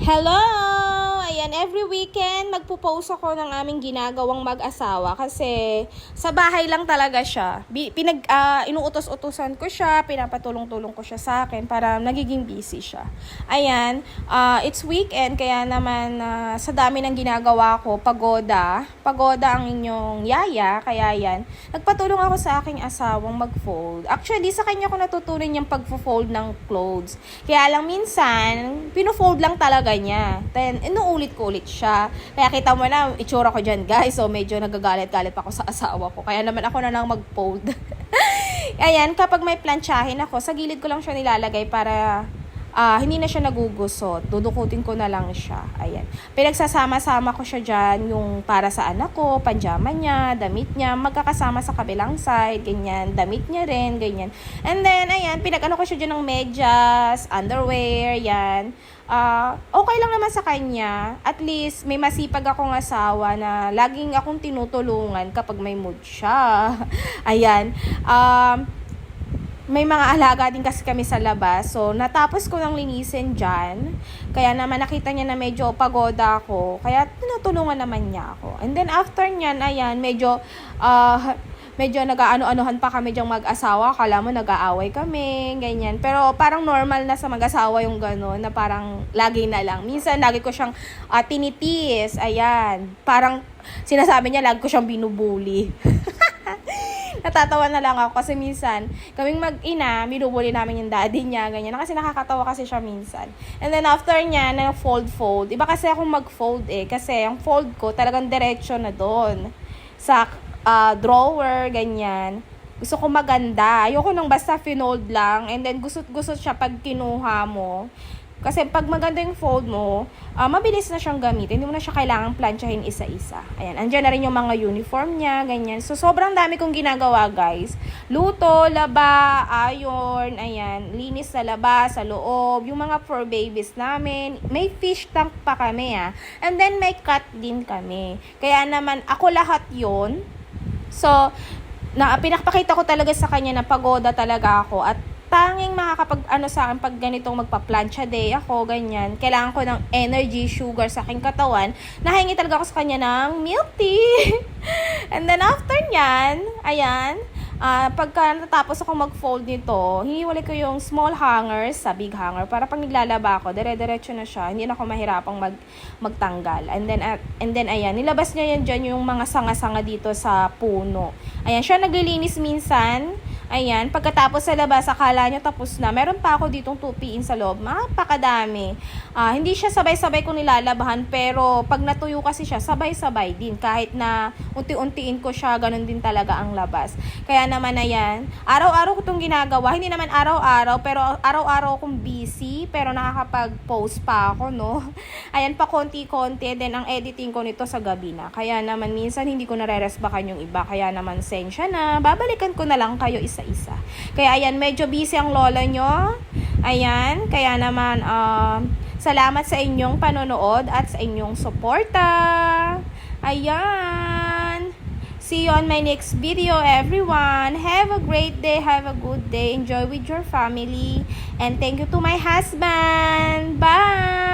Hello! Ayan, every weekend magpo-post ako ng aming ginagawang mag-asawa kasi sa bahay lang talaga siya. Inuutos-utusan ko siya, pinapatulong-tulong ko siya sa akin para nagiging busy siya. Ayan, it's weekend kaya naman sa dami ng ginagawa ko, pagoda. Pagoda ang inyong yaya, kaya yan. Nagpatulong ako sa aking asawang mag-fold. Actually, sa kanya ko natutunan yung pag-fold ng clothes. Kaya lang minsan, pino-fold lang talaga niya. Then, inuulit ko ulit siya. Kaya kita mo na, itsura ko dyan, guys. So, medyo nagagalit-galit pa ako sa asawa ko. Kaya naman ako na lang mag-fold. Ayan, kapag may plantsahin ako, sa gilid ko lang siya nilalagay para hindi na siya nagugusot. Dudukutin ko na lang siya. Ayan. Pinagsasama-sama ko siya dyan, yung para sa anak ko, panjama niya, damit niya, magkakasama sa kabilang side, ganyan, damit niya rin, ganyan. And then, ayan, pinag-ano ko siya dyan ng medyas, underwear, yan. Okay lang naman sa kanya. At least, may masipag akong asawa na laging akong tinutulungan kapag may mood siya. Ayan. May mga alaga din kasi kami sa labas. So, natapos ko ng linisin dyan. Kaya naman nakita niya na medyo pagoda ako. Kaya tinutulungan naman niya ako. And then after nyan, ayan, medyo nag-ano-anuhan pa kami dyang mag-asawa. Kala mo nag-aaway kami, ganyan. Pero parang normal na sa mag-asawa yung gano'n, na parang lagi na lang. Minsan, lagi ko siyang tinitiis. Ayan. Parang sinasabi niya, lagi ko siyang binubuli. Natatawa na lang ako kasi minsan, kaming mag-ina, minubuli namin yung daddy niya, ganyan. Kasi nakakatawa kasi siya minsan. And then after niya, na fold. Iba kasi akong mag-fold kasi ang fold ko talagang diretsyo na doon. Sa drawer, ganyan. Gusto ko maganda. Ayoko nang basta finold lang. And then gusot siya pag kinuha mo. Kasi pag maganda yung fold mo, mabilis na siyang gamitin. Hindi mo na siya kailangang planchahin isa-isa. Ayan, andyan na rin yung mga uniform niya, ganyan. So, sobrang dami kong ginagawa, guys. Luto, laba, iron, ayan, linis sa laba, sa loob, yung mga fur babies namin. May fish tank pa kami, And then, may cat din kami. Kaya naman, ako lahat yon. So, pinapakita ko talaga sa kanya na pagoda talaga ako at tanging makakapag sa akin pag ganitong magpa-plancha day ako, ganyan. Kailangan ko ng energy, sugar sa aking katawan. Nahingi talaga ako sa kanya ng milk tea. And then after nyan, ayan, pagka natapos ako mag-fold nito, hiniwalay ko yung small hangers sa big hanger para pag naglalaba ako, dire-diretso na siya. Hindi na ako mahirapang magtanggal. And then ayan, nilabas niya yan dyan yung mga sanga-sanga dito sa puno. Ayan, siya naglilinis minsan. Ayan, pagkatapos sa labas, akala nyo tapos na. Meron pa ako ditong tupiin sa loob. Napakadami. Hindi siya sabay-sabay kong nilalabahan, pero pag natuyo kasi siya, sabay-sabay din. Kahit na unti-untiin ko siya, ganun din talaga ang labas. Kaya naman, ayan, araw-araw ko itong ginagawa. Hindi naman araw-araw, pero araw-araw akong busy, pero nakakapag-post pa ako, no? Ayan, pa konti-konti. Then, ang editing ko nito sa gabi na. Kaya naman, minsan hindi ko nare-resbakan yung iba. Kaya naman, sensya na. Babalikan ko na lang kayo isa-isa. Kaya ayan, medyo busy ang lola nyo. Ayan, kaya naman salamat sa inyong panonood at sa inyong suporta. Ayan. See you on my next video, everyone. Have a great day. Have a good day. Enjoy with your family. And thank you to my husband. Bye!